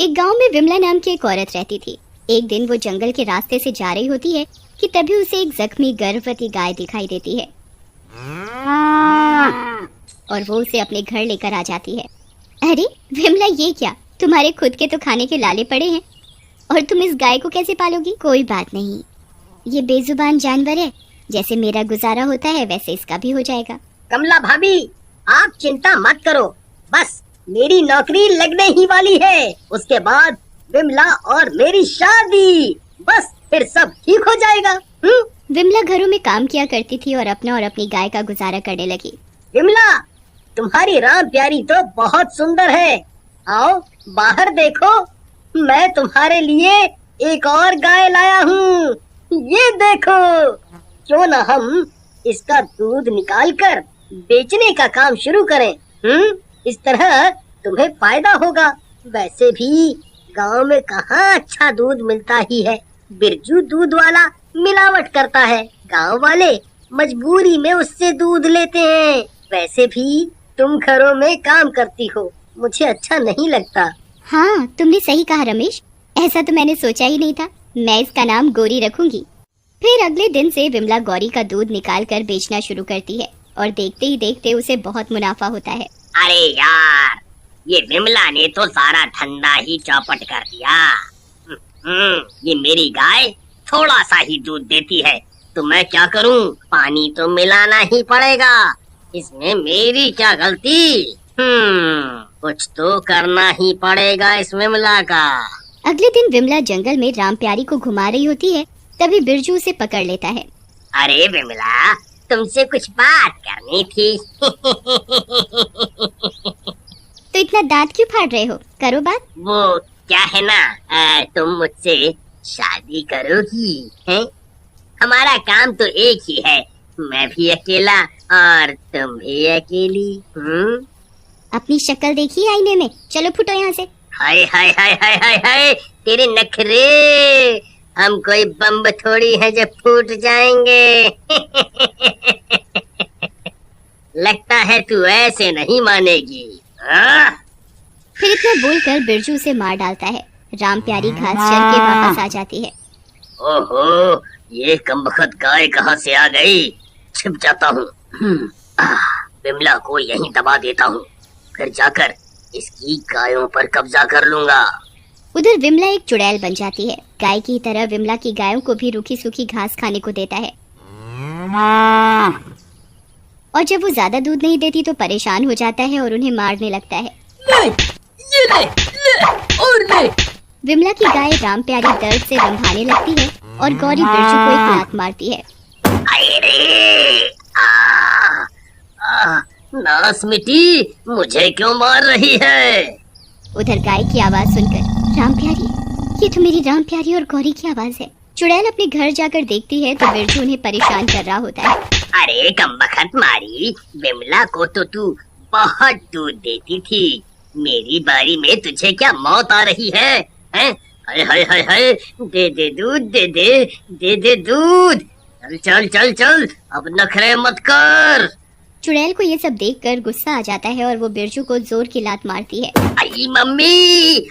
एक गांव में विमला नाम की एक औरत रहती थी। एक दिन वो जंगल के रास्ते से जा रही होती है कि तभी उसे एक जख्मी गर्भवती गाय दिखाई देती है और वो उसे अपने घर लेकर आ जाती है। अरे विमला, ये क्या, तुम्हारे खुद के तो खाने के लाले पड़े हैं और तुम इस गाय को कैसे पालोगी? कोई बात नहीं, ये बेजुबान जानवर है, जैसे मेरा गुजारा होता है वैसे इसका भी हो जाएगा। कमला भाभी, आप चिंता मत करो, बस मेरी नौकरी लगने ही वाली है। उसके बाद विमला और मेरी शादी, बस फिर सब ठीक हो जाएगा। विमला घरों में काम किया करती थी और अपना और अपनी गाय का गुजारा करने लगी। विमला, तुम्हारी राम प्यारी तो बहुत सुंदर है। आओ बाहर देखो, मैं तुम्हारे लिए एक और गाय लाया हूँ। ये देखो, क्यों न हम इसका दूध निकालकर बेचने का काम शुरू करें। इस तरह तुम्हें फायदा होगा। वैसे भी गांव में कहाँ अच्छा दूध मिलता ही है, बिरजू दूध वाला मिलावट करता है, गांव वाले मजबूरी में उससे दूध लेते हैं। वैसे भी तुम घरों में काम करती हो, मुझे अच्छा नहीं लगता। हाँ, तुमने सही कहा रमेश, ऐसा तो मैंने सोचा ही नहीं था। मैं इसका नाम गौरी रखूंगी। फिर अगले दिन से विमला गौरी का दूध निकाल कर बेचना शुरू करती है और देखते ही देखते उसे बहुत मुनाफा होता है। अरे यार, ये विमला ने तो सारा ठंडा ही चौपट कर दिया। ये मेरी गाय थोड़ा सा ही दूध देती है, तो मैं क्या करूं? पानी तो मिलाना ही पड़ेगा। इसमें मेरी क्या गलती? कुछ तो करना ही पड़ेगा इस विमला का। अगले दिन विमला जंगल में राम प्यारी को घुमा रही होती है, तभी बिरजू उसे पकड़ लेता है। अरे विमला, तुमसे कुछ बात करनी थी। तो इतना दांत क्यों फाड़ रहे हो? करो बात। वो क्या है ना, तुम मुझसे शादी करोगी? हैं? हमारा काम तो एक ही है, मैं भी अकेला और तुम भी अकेली। अपनी शक्ल देखी आईने में, चलो फुटो यहाँ से। हाय हाय हाय हाय हाय हाय, तेरे नखरे, हम कोई बम्ब थोड़ी है जो फूट जाएंगे। लगता है तू ऐसे नहीं मानेगी। फिर इतना बोलकर बिरजू उसे मार डालता है। राम प्यारी घास चर के वापस आ जाती है। ओहो, ये कमबख्त गाय कहाँ से आ गई? छिप जाता हूँ। विमला को यहीं दबा देता हूँ, फिर जाकर इसकी गायों पर कब्जा कर लूंगा। उधर विमला एक चुड़ैल बन जाती है। गाय की तरह विमला की गायों को भी रूखी सूखी घास खाने को देता है और जब वो ज्यादा दूध नहीं देती तो परेशान हो जाता है और उन्हें मारने लगता है। ले। विमला की गाय राम प्यारी दर्द से रंभाने लगती है और गौरी बिरजू को एक लात मारती है। नास मिटी, मुझे क्यों मार रही है? उधर गाय की आवाज सुनकर राम प्यारी, ये तो मेरी राम प्यारी और गौरी की आवाज है। चुड़ैल अपने घर जाकर देखती है तो बिरजू उन्हें परेशान कर रहा होता है। अरे कमबख्त मारी, विमला को तो तू बहुत दूध देती थी, मेरी बारी में तुझे क्या मौत आ रही है? हैं? हाय हाय हाय हाय, दे दे दूध, दे दूध। चल चल चल चल, अब नखरे मत कर। चुड़ैल को ये सब देखकर गुस्सा आ जाता है और वो बिरजू को जोर की लात मारती है। आई मम्मी,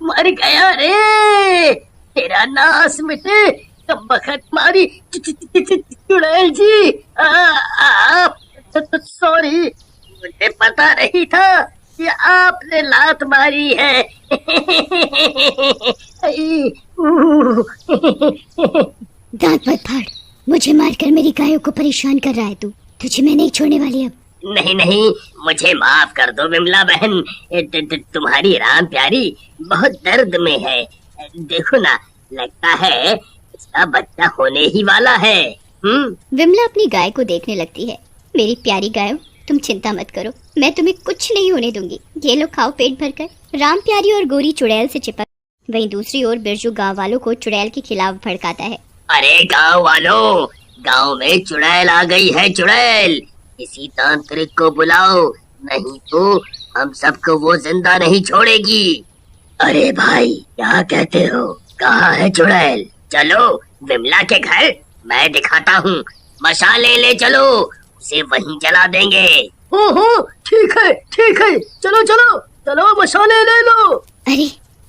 मर गया रे, तेरा नास मिटे कमबख्त मारी। चुड़ैल जी, सॉरी, मुझे पता नहीं था कि आपने लात मारी है। दांत मत फाड़, मुझे मारकर मेरी गायों को परेशान कर रहा है तू, तुझे मैं नहीं छोड़ने वाली अब। नहीं, मुझे माफ कर दो विमला बहन, तुम्हारी राम प्यारी बहुत दर्द में है। देखो ना, लगता है इसका बच्चा होने ही वाला है। विमला अपनी गाय को देखने लगती है। मेरी प्यारी गायों, तुम चिंता मत करो, मैं तुम्हें कुछ नहीं होने दूंगी, ये लो खाओ पेट भरकर। राम प्यारी और गौरी चुड़ैल से चिपक। वहीं दूसरी ओर बिरजू गांव वालों को चुड़ैल के खिलाफ भड़काता है। अरे गांव वालों, गांव में चुड़ैल आ गई है। चुड़ैल, किसी तांत्रिक को बुलाओ, नहीं तो हम सबको वो जिंदा नहीं छोड़ेगी। अरे भाई, क्या कहते हो? कहाँ है चुड़ैल? चलो विमला के घर, मैं दिखाता हूँ। मशाले ले चलो, उसे वहीं जला देंगे। ओहो, ठीक है, चलो चलो। चलो मशाले ले लो। अरे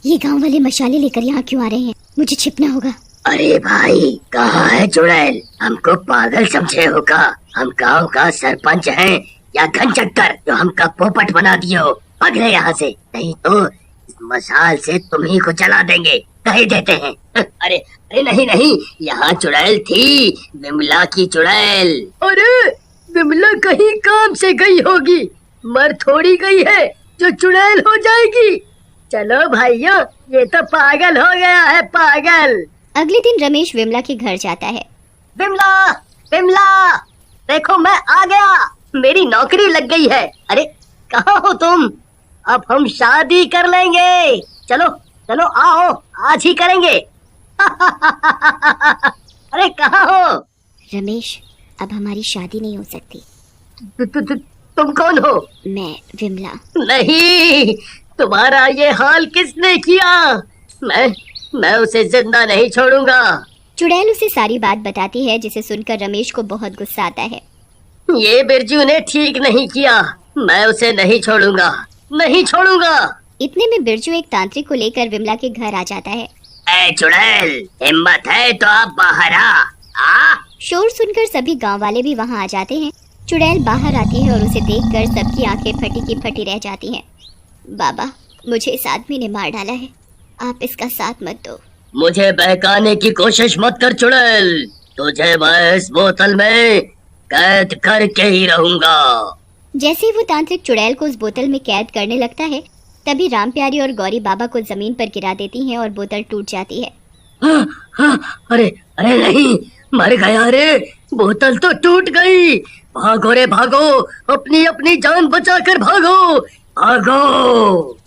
ये गांव वाले मशाले लेकर यहाँ क्यों आ रहे हैं? मुझे छिपना होगा। अरे भाई कहाँ है चुड़ैल? हमको पागल समझे हो का? हम गांव का सरपंच हैं या घन चक्कर जो हमका पोपट बना दिए हो? भाग यहाँ से, नहीं तो इस मशाल से तुम्ही को जला देंगे, कह देते हैं। अरे अरे नहीं नहीं, यहाँ चुड़ैल थी, विमला की चुड़ैल। अरे विमला कहीं काम से गई होगी, मर थोड़ी गई है जो चुड़ैल हो जाएगी। चलो भाइयों, ये तो पागल हो गया है, पागल। अगले दिन रमेश विमला के घर जाता है। विमला, विमला, देखो मैं आ गया, मेरी नौकरी लग गई है। अरे कहाँ हो तुम? अब हम शादी कर लेंगे। चलो चलो आओ, आज ही करेंगे। अरे कहाँ हो? रमेश, अब हमारी शादी नहीं हो सकती। तुम कौन हो? मैं विमला। नहीं, तुम्हारा ये हाल किसने किया? मैं उसे जिंदा नहीं छोड़ूंगा। चुड़ैल उसे सारी बात बताती है, जिसे सुनकर रमेश को बहुत गुस्सा आता है। ये बिरजू ने ठीक नहीं किया, मैं उसे नहीं छोड़ूंगा, नहीं छोड़ूंगा। इतने में बिरजू एक तांत्रिक को लेकर विमला के घर आ जाता है। ए चुड़ैल, हिम्मत है तो आप बाहर आ। शोर सुनकर सभी गांव वाले भी वहां आ जाते हैं। चुड़ैल बाहर आती है और उसे देखकर सबकी आंखें फटी की फटी रह जाती हैं। बाबा, मुझे इस आदमी ने मार डाला है, आप इसका साथ मत दो। मुझे बहकाने की कोशिश मत कर चुड़ैल, तुझे मैं इस बोतल में कैद करके ही रहूंगा। जैसे ही वो तांत्रिक चुड़ैल को उस बोतल में कैद करने लगता है, तभी राम प्यारी और गौरी बाबा को जमीन पर गिरा देती हैं और बोतल टूट जाती है। अरे अरे नहीं, मर गया रे, बोतल तो टूट गई। भागो रे भागो, अपनी अपनी जान बचाकर भागो, भागो।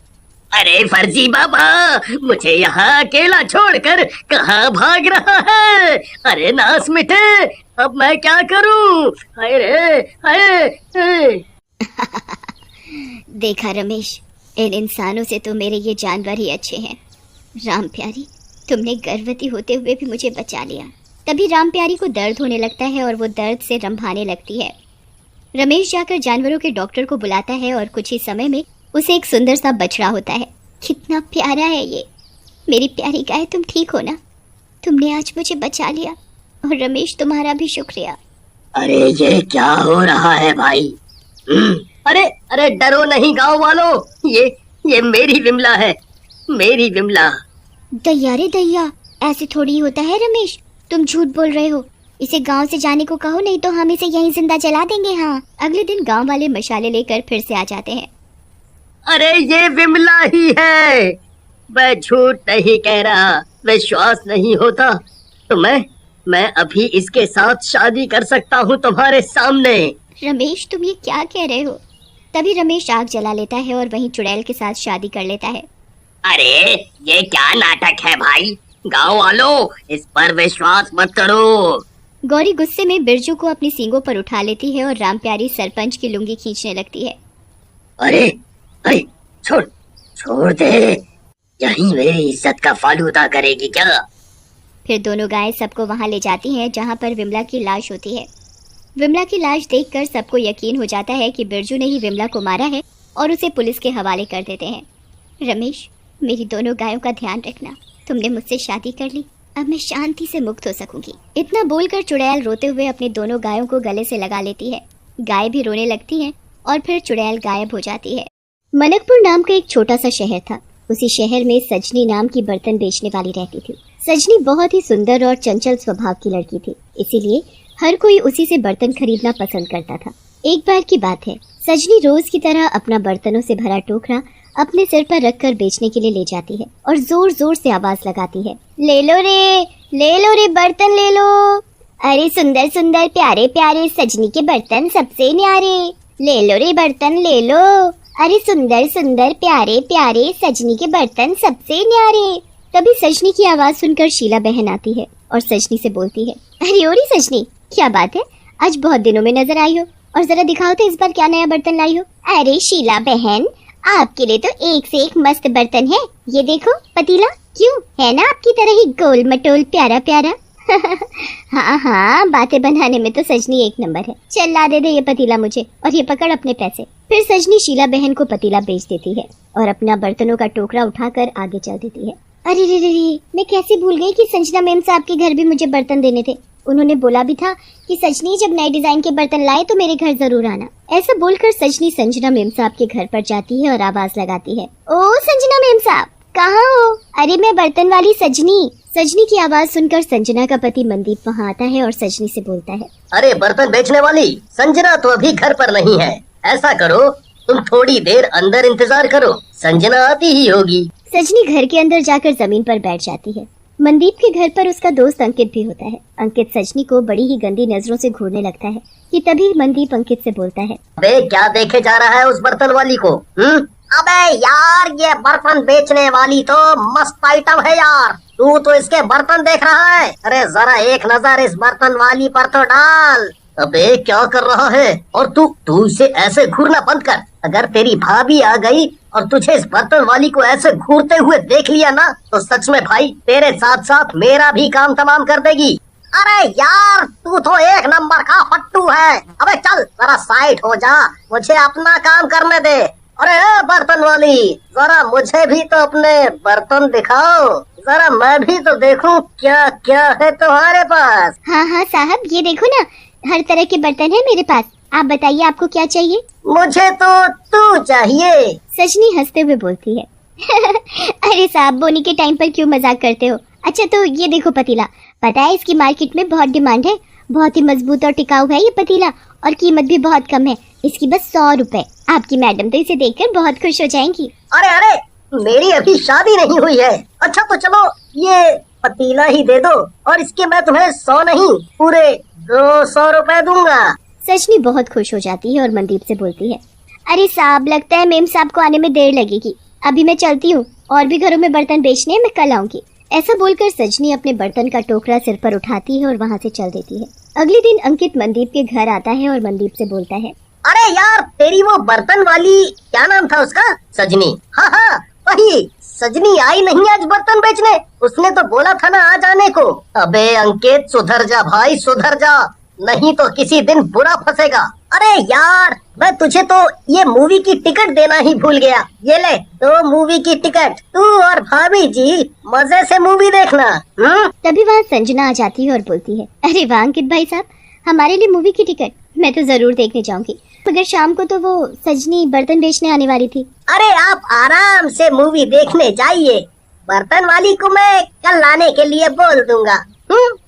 अरे फर्जी बाबा, मुझे यहाँ अकेला छोड़कर कहाँ भाग रहा है? अरे नास मिटे, अब मैं क्या करूँ? हाय रे हाय। देखा रमेश, इन इंसानों से तो मेरे ये जानवर ही अच्छे हैं। राम प्यारी, तुमने गर्भवती होते हुए भी मुझे बचा लिया। तभी राम प्यारी को दर्द होने लगता है और वो दर्द से रंभाने लगती है। रमेश जाकर जानवरों के डॉक्टर को बुलाता है और कुछ ही समय में उसे एक सुंदर सा बछड़ा होता है। कितना प्यारा है ये। मेरी प्यारी गाय, तुम ठीक हो ना? तुमने आज मुझे बचा लिया, और रमेश तुम्हारा भी शुक्रिया। अरे ये क्या हो रहा है भाई? अरे अरे डरो नहीं गांव वालों, ये मेरी विमला है, मेरी विमला। दैया रे दैया, ऐसे थोड़ी ही होता है रमेश, तुम झूठ बोल रहे हो। इसे गांव से जाने को कहो, नहीं तो हम इसे यहीं जिंदा जला देंगे। हाँ। अगले दिन गांव वाले मशाले लेकर फिर से आ जाते हैं। अरे ये विमला ही है, मैं झूठ नहीं कह रहा, विश्वास नहीं होता तो मैं अभी इसके साथ शादी कर सकता हूँ तुम्हारे सामने। रमेश, तुम ये क्या कह रहे हो? तभी रमेश आग जला लेता है और वहीं चुड़ैल के साथ शादी कर लेता है। अरे ये क्या नाटक है भाई, गांव वालों इस पर विश्वास मत करो। गौरी गुस्से में बिरजू को अपनी सींगों पर उठा लेती है और राम प्यारी सरपंच की लुंगी खींचने लगती है। अरे अरे छोड़ दे, यहीं मेरी इज्जत का फालूदा करेगी क्या? फिर दोनों गायें सबको वहां ले जाती हैं जहां पर विमला की लाश होती है। विमला की लाश देखकर सबको यकीन हो जाता है कि बिरजू ने ही विमला को मारा है और उसे पुलिस के हवाले कर देते हैं। रमेश, मेरी दोनों गायों का ध्यान रखना, तुमने मुझसे शादी कर ली, अब मैं शांति से मुक्त हो सकूंगी। इतना बोलकर चुड़ैल रोते हुए अपनी दोनों गायों को गले से लगा लेती है। गाय भी रोने लगती हैं और फिर चुड़ैल गायब हो जाती है। मनकपुर नाम का एक छोटा सा शहर था। उसी शहर में सजनी नाम की बर्तन बेचने वाली रहती थी। सजनी बहुत ही सुंदर और चंचल स्वभाव की लड़की थी, इसीलिए हर कोई उसी से बर्तन खरीदना पसंद करता था। एक बार की बात है, सजनी रोज की तरह अपना बर्तनों से भरा टोकरा अपने सिर पर रखकर बेचने के लिए ले जाती है और जोर जोर से आवाज लगाती है, ले लो रे बर्तन ले लो। अरे सुंदर सुंदर प्यारे प्यारे सजनी के बर्तन सबसे न्यारे, ले लो रे बर्तन ले लो। अरे सुंदर सुंदर प्यारे प्यारे सजनी के बर्तन सबसे न्यारे। तभी सजनी की आवाज सुनकर शीला बहन आती है और सजनी से बोलती है, अरे ओरी सजनी, क्या बात है, आज बहुत दिनों में नजर आई हो, और जरा दिखाओ तो इस बार क्या नया बर्तन लाई हो। अरे शीला बहन, आपके लिए तो एक से एक मस्त बर्तन है, ये देखो पतीला, क्यों है ना आपकी तरह ही गोल मटोल प्यारा प्यारा। हाँ हाँ, बातें बनाने में तो सजनी एक नंबर है। चल ला दे ये पतीला मुझे, और ये पकड़ अपने पैसे। फिर सजनी शीला बहन को पतीला बेच देती है और अपना बर्तनों का टोकरा उठाकर आगे चल देती है। अरे रे रे रे, मैं कैसे भूल गई कि संजना मैम साहब के घर भी मुझे बर्तन देने थे। उन्होंने बोला भी था कि सजनी जब नए डिजाइन के बर्तन लाए तो मेरे घर जरूर आना। ऐसा बोलकर सजनी संजना मैम साहब के घर पर जाती है और आवाज लगाती है, ओ संजना मैम साहब, कहाँ हो? अरे मैं बर्तन वाली सजनी। सजनी की आवाज सुनकर संजना का पति मनदीप वहाँ आता है और सजनी से बोलता है, अरे बर्तन बेचने वाली, संजना तो अभी घर पर नहीं है। ऐसा करो, तुम थोड़ी देर अंदर इंतजार करो, संजना आती ही होगी। सजनी घर के अंदर जाकर जमीन पर बैठ जाती है। मनदीप के घर पर उसका दोस्त अंकित भी होता है। अंकित सजनी को बड़ी ही गंदी नजरों से घूरने लगता है कि तभी मनदीप अंकित से बोलता है, अबे क्या देखे जा रहा है उस बर्तन वाली को? अबे यार, ये बर्तन बेचने वाली तो मस्त आइटम है यार, तू तो इसके बर्तन देख रहा है। अरे जरा एक नजर इस बर्तन वाली पर तो डाल। अबे क्या कर रहा है? और तू इसे ऐसे घूरना बंद कर। अगर तेरी भाभी आ गई और तुझे इस बर्तन वाली को ऐसे घूरते हुए देख लिया ना, तो सच में भाई तेरे साथ साथ मेरा भी काम तमाम कर देगी। अरे यार, तू तो एक नंबर का फट्टू है। अबे चल जरा साइड हो जा, मुझे अपना काम करने दे। अरे बर्तन वाली, जरा मुझे भी तो अपने बर्तन दिखाओ, जरा मैं भी तो देखूं क्या क्या है तुम्हारे पास। हाँ हाँ साहब, ये देखो ना, हर तरह के बर्तन है मेरे पास। आप बताइए आपको क्या चाहिए? मुझे तो तू चाहिए। सजनी हंसते हुए बोलती है, अरे साहब, बोनी के टाइम पर क्यों मजाक करते हो? अच्छा तो ये देखो पतीला, पता है इसकी मार्केट में बहुत डिमांड है। बहुत ही मजबूत और टिकाऊ है ये पतीला, और कीमत भी बहुत कम है। इसकी बस 100 रुपए। आपकी मैडम तो इसे देखकर बहुत खुश हो जाएंगी। अरे अरे, मेरी अभी शादी नहीं हुई है। अच्छा तो चलो ये पतीला ही दे दो, और इसके मैं तुम्हें 100 नहीं पूरे 200 रुपए दूंगा। सजनी बहुत खुश हो जाती है और मनदीप से बोलती है, अरे साहब, लगता है मेम साहब को आने में देर लगेगी। अभी मैं चलती हूँ, और भी घरों में बर्तन बेचने हैं, मैं कल आऊंगी। ऐसा बोलकर सजनी अपने बर्तन का टोकरा सिर पर उठाती है और वहाँ से चल देती है। अगले दिन अंकित मनदीप के घर आता है और मनदीप से बोलता है, अरे यार, तेरी वो बर्तन वाली, क्या नाम था उसका? सजनी। हाँ हाँ वही सजनी आई नहीं आज बर्तन बेचने। उसने तो बोला था ना आज आने को। अबे अंकित, सुधर जा भाई, सुधर जा, नहीं तो किसी दिन बुरा फंसेगा। अरे यार, मैं तुझे तो ये मूवी की टिकट देना ही भूल गया। ये ले, तो मूवी की टिकट, तू और भाभी जी मजे से मूवी देखना। तभी वहाँ संजना आ जाती है और बोलती है, अरे वाह अंकित भाई साहब, हमारे लिए मूवी की टिकट, मैं तो जरूर देखने जाऊंगी, मगर शाम को तो वो सजनी बर्तन बेचने आने वाली थी। अरे आप आराम से मूवी देखने जाइए, बर्तन वाली को मैं कल लाने के लिए बोल दूंगा।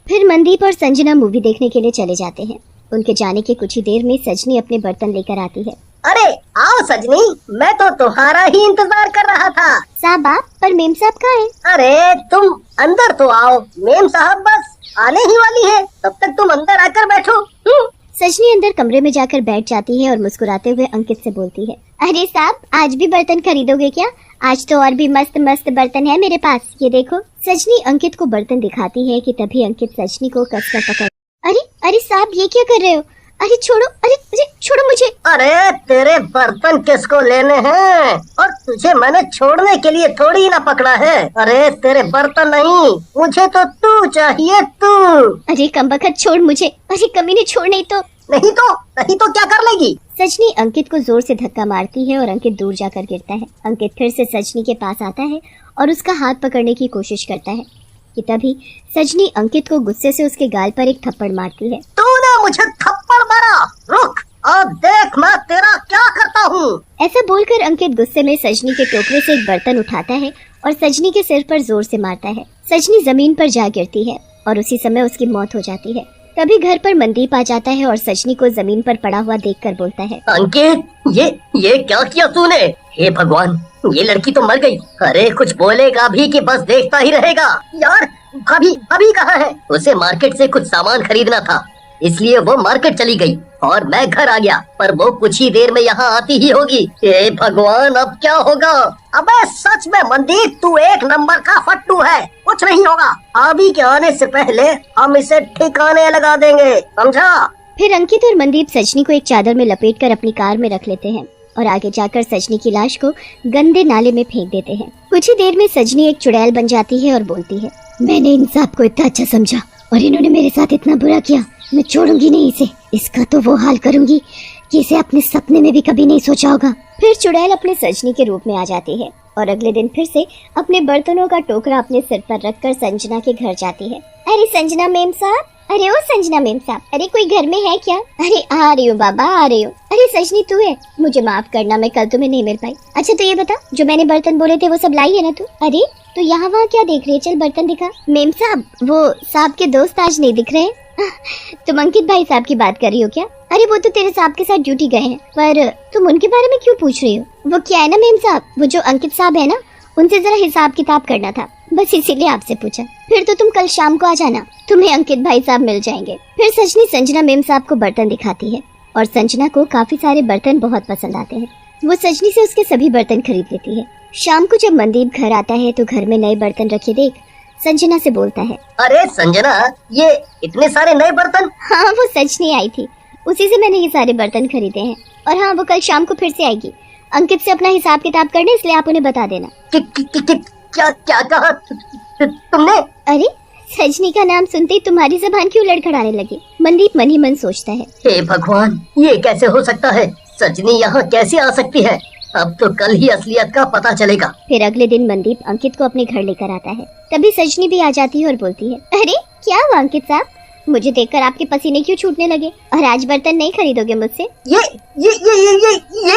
फिर मनदीप और संजना मूवी देखने के लिए चले जाते हैं। उनके जाने के कुछ ही देर में सजनी अपने बर्तन लेकर आती है। अरे आओ सजनी, मैं तो तुम्हारा ही इंतजार कर रहा था। साहब आप, पर मेम साहब कहाँ हैं? अरे तुम अंदर तो आओ, मेम साहब बस आने ही वाली है, तब तक तुम अंदर आकर बैठो। सजनी अंदर कमरे में जाकर बैठ जाती है और मुस्कुराते हुए अंकित से बोलती है, अरे साहब, आज भी बर्तन खरीदोगे क्या? आज तो और भी मस्त मस्त बर्तन है मेरे पास, ये देखो। सजनी अंकित को बर्तन दिखाती है कि तभी अंकित सजनी को कसकर पकड़, अरे अरे साहब, ये क्या कर रहे हो? अरे छोड़ो, अरे अरे छोड़ो मुझे। अरे तेरे बर्तन किसको लेने हैं? और तुझे मैंने छोड़ने के लिए थोड़ी ना पकड़ा है। अरे तेरे बर्तन नहीं, मुझे तो तू चाहिए, तू। अरे कमबख्त, छोड़ मुझे। अरे कमीने, छोड़, नहीं तो क्या कर लेगी? सजनी अंकित को जोर से धक्का मारती है और अंकित दूर जाकर गिरता है। अंकित फिर से सजनी के पास आता है और उसका हाथ पकड़ने की कोशिश करता है कि तभी सजनी अंकित को गुस्से से उसके गाल पर एक थप्पड़ मारती है। तूने मुझे थप्पड़ मारा, रुक, अब देख मैं तेरा क्या करता हूँ। ऐसा बोलकर अंकित गुस्से में सजनी के टोकरे से एक बर्तन उठाता है और सजनी के सिर पर जोर से मारता है। सजनी जमीन पर जा गिरती है और उसी समय उसकी मौत हो जाती है। तभी घर पर मनदीप आ जाता है और सजनी को जमीन पर पड़ा हुआ देखकर बोलता है, अंकित, ये क्या किया तूने? हे भगवान, ये लड़की तो मर गई। अरे कुछ बोलेगा भी कि बस देखता ही रहेगा। यार भाभी कहाँ है? उसे मार्केट से कुछ सामान खरीदना था, इसलिए वो मार्केट चली गई और मैं घर आ गया, पर वो कुछ ही देर में यहाँ आती ही होगी। हे भगवान, अब क्या होगा? अबे सच में मनदीप, तू एक नंबर का फट्टू है, कुछ नहीं होगा। अभी के आने से पहले हम इसे ठिकाने लगा देंगे, समझा? फिर अंकित और मनदीप सजनी को एक चादर में लपेटकर अपनी कार में रख लेते हैं और आगे जाकर सजनी की लाश को गंदे नाले में फेंक देते हैं। कुछ ही देर में सजनी एक चुड़ैल बन जाती है और बोलती है, मैंने इन सब को इतना अच्छा समझा और इन्होंने मेरे साथ इतना बुरा किया, मैं छोड़ूंगी नहीं इसे। इसका तो वो हाल करूंगी कि इसे अपने सपने में भी कभी नहीं सोचा होगा। फिर चुड़ैल अपने सजनी के रूप में आ जाती है और अगले दिन फिर से अपने बर्तनों का टोकरा अपने सिर पर रखकर संजना के घर जाती है। अरे संजना मेम साहब, अरे ओ संजना मेम साहब, अरे कोई घर में है क्या? अरे आ रही हूँ बाबा, आ रही हूँ। अरे सजनी तू है, मुझे माफ करना, मैं कल तुम्हें नहीं मिल पाई। अच्छा तो ये बता, जो मैंने बर्तन बोले थे वो सब लाई है ना तू? अरे तो यहाँ वहाँ क्या देख रही है, चल बर्तन दिखा। मेम साहब, वो साहब के दोस्त आज नहीं दिख रहे हैं। तुम अंकित भाई साहब की बात कर रही हो क्या? अरे वो तो तेरे साहब के साथ ड्यूटी गए हैं, पर तुम उनके बारे में क्यों पूछ रही हो? वो क्या है ना मेम साहब, वो जो अंकित साहब है ना, उनसे जरा हिसाब किताब करना था, बस इसीलिए आपसे पूछा। फिर तो तुम कल शाम को आ जाना, तुम्हें अंकित भाई साहब मिल जाएंगे। फिर सजनी संजना मेम साहब को बर्तन दिखाती है और संजना को काफी सारे बर्तन बहुत पसंद आते हैं। वो सजनी से उसके सभी बर्तन खरीद लेती है। शाम को जब मनदीप घर आता है तो घर में नए बर्तन रखे देख संजना से बोलता है, अरे संजना, ये इतने सारे नए बर्तन? हाँ वो सजनी आई थी, उसी से मैंने ये सारे बर्तन खरीदे हैं। और हाँ, वो कल शाम को फिर से आएगी अंकित से अपना हिसाब किताब करने, इसलिए आप उन्हें बता देना। क्या क्या कहा तुमने? अरे सजनी का नाम सुनते ही तुम्हारी ज़बान क्यों लड़खड़ाने लगी? मनदीप मन ही मन सोचता है, हे भगवान, ये कैसे हो सकता है? सजनी यहाँ कैसे आ सकती है? अब तो कल ही असलियत का पता चलेगा। फिर अगले दिन मनदीप अंकित को अपने घर लेकर आता है। तभी सजनी भी आ जाती है और बोलती है, अरे क्या हुआ अंकित साहब, मुझे देखकर आपके पसीने क्यों छूटने लगे? और आज बर्तन नहीं खरीदोगे मुझसे? ये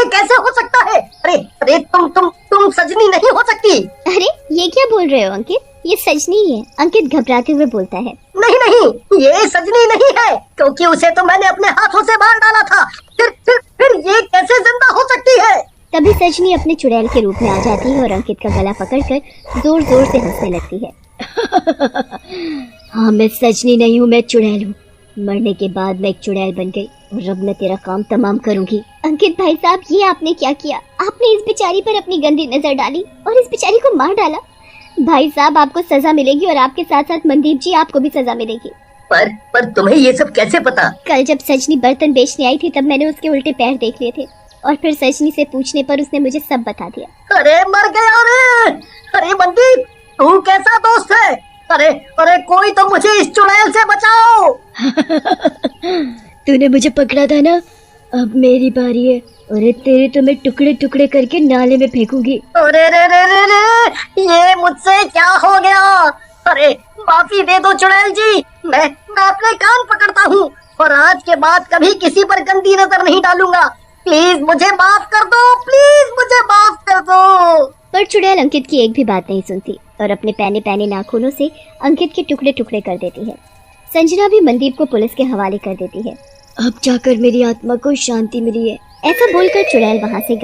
कैसे हो सकता है? अरे अरे तुम सजनी नहीं हो सकती। अरे ये क्या बोल रहे हो अंकित, ये सजनी ही है। अंकित घबराते हुए बोलता है, नहीं, ये सजनी नहीं है, क्योंकि उसे तो मैंने अपने हाथों से मार डाला था। फिर ये कैसे जिंदा हो सकती है? तभी सजनी अपने चुड़ैल के रूप में आ जाती है और अंकित का गला पकड़कर जोर जोर से हंसने लगती है। हाँ मैं सजनी नहीं हूँ, मैं चुड़ैल हूँ। मरने के बाद मैं एक चुड़ैल बन गई और अब मैं तेरा काम तमाम करूंगी। अंकित भाई साहब, ये आपने क्या किया? आपने इस बेचारी पर अपनी गंदी नजर डाली और इस बेचारी को मार डाला। भाई साहब आपको सजा मिलेगी और आपके साथ साथ मनदीप जी आपको भी सजा मिलेगी। पर तुम्हें ये सब कैसे पता? कल जब सजनी बर्तन बेचने आई थी तब मैंने उसके उल्टे पैर देख लिए थे और फिर सजनी से पूछने पर उसने मुझे सब बता दिया। अरे मर गया रे! अरे मनदीप, तू कैसा दोस्त है? अरे कोई तो मुझे इस चुड़ैल से बचाओ। तूने मुझे पकड़ा था ना, अब मेरी बारी है। अरे तेरे तो मैं टुकड़े टुकड़े करके नाले में फेंकूंगी। अरे रे, ये मुझसे क्या हो गया? अरे माफी दे दो चुड़ैल जी, मैं अपने कान पकड़ता हूँ और आज के बाद कभी किसी पर गंदी नजर नहीं डालूंगा। प्लीज मुझे माफ कर दो, प्लीज मुझे माफ कर दो। पर चुड़ैल अंकित की एक भी बात नहीं सुनती और अपने पैने पैने नाखूनों से अंकित के टुकड़े टुकड़े कर देती है। संजना भी मनदीप को पुलिस के हवाले कर देती है। अब जाकर मेरी आत्मा को शांति मिली है। ऐसा बोलकर चुड़ैल वहाँ से गायब